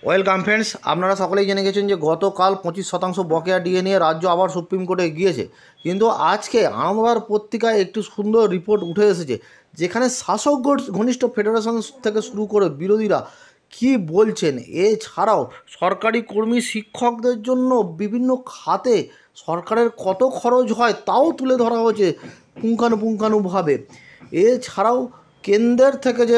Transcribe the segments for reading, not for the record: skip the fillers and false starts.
Welcome friends, আপনারা সকলেই জেনে গেছেন যে গতকাল 25% বকেয়া ডিএ নিয়ে রাজ্য আবার সুপ্রিম কোর্টে গিয়েছে। কিন্তু আজকে আনন্দবাজার পত্রিকায় একটি সুন্দর রিপোর্ট উঠে এসেছে, যেখানে শাসক ঘনিষ্ঠ ফেডারেশন থেকে শুরু করে বিরোধীরা কি বলছেন। এছাড়াও সরকারি কর্মী শিক্ষকদের জন্য বিভিন্ন খাতে সরকারের কত খরচ হয় তাও তুলে ধরা হয়েছে পুঙ্খানুপুঙ্খানুভাবে। এছাড়াও কেন্দ্রের থেকে যে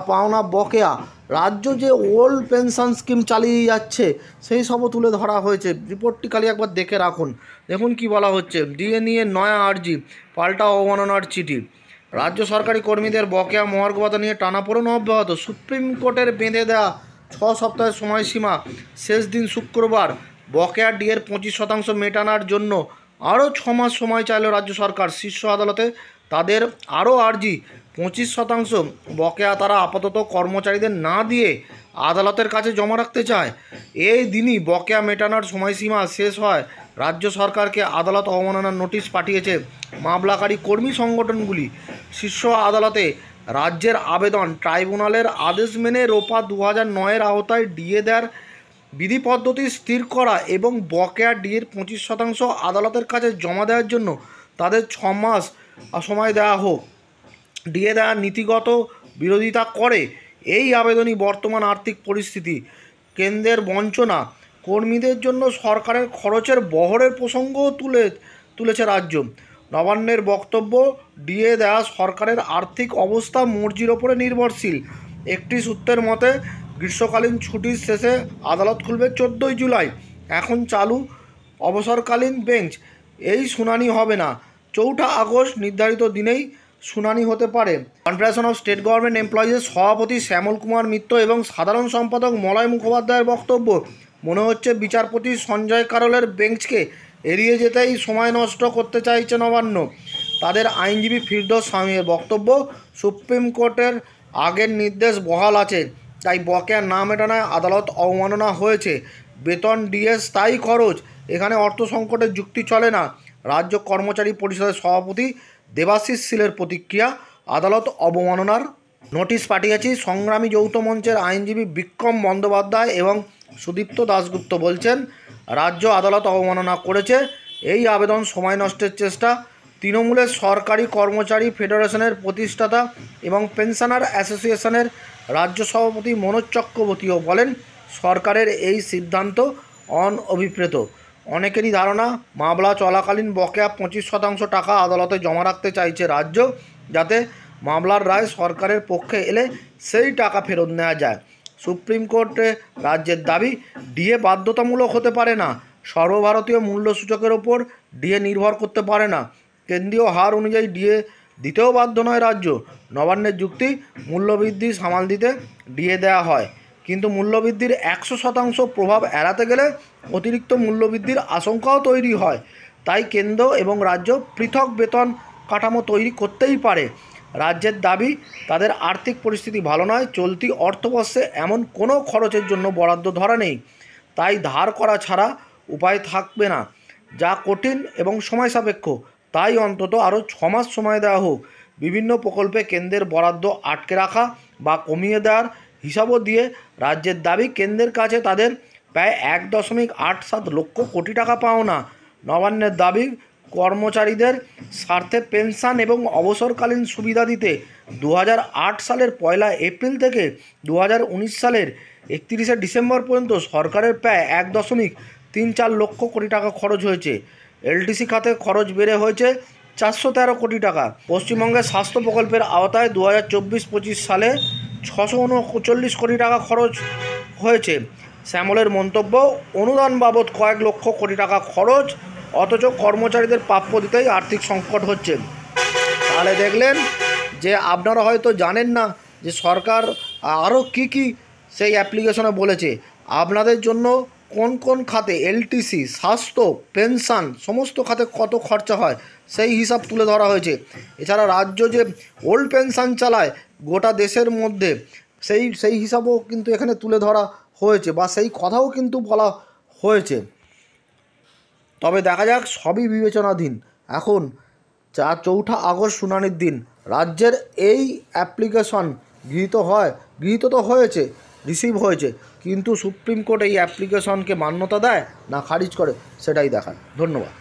পাওনা বকেয়া, রাজ্য যে ওল্ড পেনশন স্কিম চালিয়ে যাচ্ছে সেই সবও তুলে ধরা হয়েছে। রিপোর্টটি খালি একবার দেখে রাখুন। দেখুন কি বলা হচ্ছে। ডিএ নিয়ে নয়া আর্জি, পাল্টা অবমাননার চিঠি। রাজ্য সরকারি কর্মীদের বকেয়া মহার্ঘ ভাতা নিয়ে টানাপোড়েন অব্যাহত। সুপ্রিম কোর্টের বেঁধে দেওয়া 6 সপ্তাহের সময়সীমা শেষ দিন শুক্রবার। বকেয়া ডিএর 25% মেটানোর জন্য আরও 6 মাস সময় চাইল রাজ্য সরকার। শীর্ষ আদালতে তাদের আরও আর্জি। 25% বকেয়া তারা আপাতত কর্মচারীদের না দিয়ে আদালতের কাছে জমা রাখতে চায়। এই দিনই বকেয়া মেটানোর সময়সীমা শেষ হয়। রাজ্য সরকারকে আদালত অবমাননার নোটিশ পাঠিয়েছে মামলাকারী কর্মী সংগঠনগুলি। শীর্ষ আদালতে রাজ্যের আবেদন, ট্রাইব্যুনালের আদেশ মেনে রোপা 2009-এর আওতায় ডিএ দেওয়ার বিধি পদ্ধতি স্থির করা এবং বকেয়া ডিএর 25% আদালতের কাছে জমা দেওয়ার জন্য তাদের 6 মাস সময় দেওয়া হোক। ডিএ দেওয়ার নীতিগত বিরোধিতা করে এই আবেদনই বর্তমান আর্থিক পরিস্থিতি, কেন্দ্রের বঞ্চনা, কর্মীদের জন্য সরকারের খরচের বহরের প্রসঙ্গও তুলেছে রাজ্য। নবান্নের বক্তব্য, ডিএ দেওয়া সরকারের আর্থিক অবস্থা মর্জির ওপরে নির্ভরশীল। একটি সূত্রের মতে গ্রীষ্মকালীন ছুটির শেষে আদালত খুলবে 14 জুলাই। এখন চালু অবসরকালীন বেঞ্চ। এই শুনানি হবে না। 4 আগস্ট নির্ধারিত দিনেই শুনানি হতে পারে। কনফেডারেশন অফ স্টেট গভর্নমেন্ট এমপ্লয়িজের সভাপতি শ্যামল কুমার মিত্র এবং সাধারণ সম্পাদক মলয় মুখোপাধ্যায়ের বক্তব্য, মনে হচ্ছে বিচারপতি সঞ্জয় কারোলের বেঞ্চকে এড়িয়ে যেতেই সময় নষ্ট করতে চাইছে নবান্ন। তাদের আইনজীবী ফিরদৌস স্বামীর বক্তব্য, সুপ্রিম কোর্টের আগের নির্দেশ বহাল আছে, তাই বকেয়া না মেটানোয় আদালত অবমাননা হয়েছে। বেতন, ডিএ স্থায়ী খরচ, এখানে অর্থ সংকটের যুক্তি চলে না। রাজ্য কর্মচারী পরিষদের সভাপতি দেবাশিস শীলের প্রতিক্রিয়া, আদালত অবমাননার নোটিশ পাঠিয়েছি। সংগ্রামী যৌথ মঞ্চের আইনজীবী বিক্রম বন্দ্যোপাধ্যায় এবং সুদীপ্ত দাশগুপ্ত বলছেন, রাজ্য আদালত অবমাননা করেছে, এই আবেদন সময় নষ্টের চেষ্টা। তৃণমূলের সরকারি কর্মচারী ফেডারেশনের প্রতিষ্ঠাতা এবং পেনশনার অ্যাসোসিয়েশনের রাজ্য সভাপতি মনোজ চক্রবর্তীও বলেন, সরকারের এই সিদ্ধান্ত অনভিপ্রেত। অনেকেরই ধারণা, মামলা চলাকালীন বকেয়া 25% টাকা আদালতে জমা রাখতে চাইছে রাজ্য, যাতে মামলার রায় সরকারের পক্ষে এলে সেই টাকা ফেরত নেওয়া যায়। সুপ্রিম কোর্টে রাজ্যের দাবি, ডিএ বাধ্যতামূলক হতে পারে না। সর্বভারতীয় মূল্যসূচকের ওপর ডিএ নির্ভর করতে পারে না। কেন্দ্রীয় হার অনুযায়ী ডিএ দিতেও বাধ্য নয় রাজ্য। নবান্নের যুক্তি, মূল্যবৃদ্ধি সামাল দিতে ডিএ দেওয়া হয়, কিন্তু মূল্যবৃদ্ধির 100% প্রভাব এড়াতে গেলে অতিরিক্ত মূল্যবৃদ্ধির আশঙ্কাও তৈরি হয়। তাই কেন্দ্র এবং রাজ্য পৃথক বেতন কাঠামো তৈরি করতেই পারে। রাজ্যের দাবি, তাদের আর্থিক পরিস্থিতি ভালো নয়, চলতি অর্থবর্ষে এমন কোনো খরচের জন্য বরাদ্দ ধরা নেই, তাই ধার করা ছাড়া উপায় থাকবে না, যা কঠিন এবং সময় সাপেক্ষ। তাই অন্তত আরও 6 মাস সময় দেওয়া হোক। বিভিন্ন প্রকল্পে কেন্দ্রের বরাদ্দ আটকে রাখা বা কমিয়ে দেওয়ার হিসাবও দিয়ে রাজ্যের দাবি, কেন্দ্রের কাছে তাদের প্রায় 1.87 লক্ষ কোটি টাকা পাওনা। নবান্নের দাবি, কর্মচারীদের স্বার্থে পেনশন এবং অবসরকালীন সুবিধা দিতে 2008 সালের 1 এপ্রিল থেকে 2019 সালের 31 ডিসেম্বর পর্যন্ত সরকারের প্রায় 1.34 লক্ষ কোটি টাকা খরচ হয়েছে। এলটিসি খাতে খরচ বেড়ে হয়েছে 413 কোটি টাকা। পশ্চিমবঙ্গের স্বাস্থ্য প্রকল্পের আওতায় 2024-25 সালে 639 কোটি টাকা খরচ হয়েছে। শ্যামলের মন্তব্য, অনুদান বাবদ কয়েক লক্ষ কোটি টাকা খরচ, অথচ কর্মচারীদের প্রাপ্য দিতেই আর্থিক সংকট হচ্ছে। তাহলে দেখলেন যে আপনারা হয়তো জানেন না যে সরকার আরও কী সেই অ্যাপ্লিকেশনে বলেছে। আপনাদের জন্য কোন কোন খাতে এলটিসি, স্বাস্থ্য, পেনশন, সমস্ত খাতে কত খরচা হয় সেই হিসাব তুলে ধরা হয়েছে। এছাড়া রাজ্য যে ওল্ড পেনশন চালায় গোটা দেশের মধ্যে, সেই হিসাবও কিন্তু এখানে তুলে ধরা হয়েছে, বা সেই কথাও কিন্তু বলা হয়েছে। তবে দেখা যাক, সবই বিবেচনাধীন। এখন 4 আগস্ট শুনানির দিন। রাজ্যের এই অ্যাপ্লিকেশন গৃহীত তো হয়েছে, রিসিভ হয়েছে, কিন্তু সুপ্রিম কোর্ট এই অ্যাপ্লিকেশনকে মান্যতা দেয় না খারিজ করে সেটাই দেখার। ধন্যবাদ।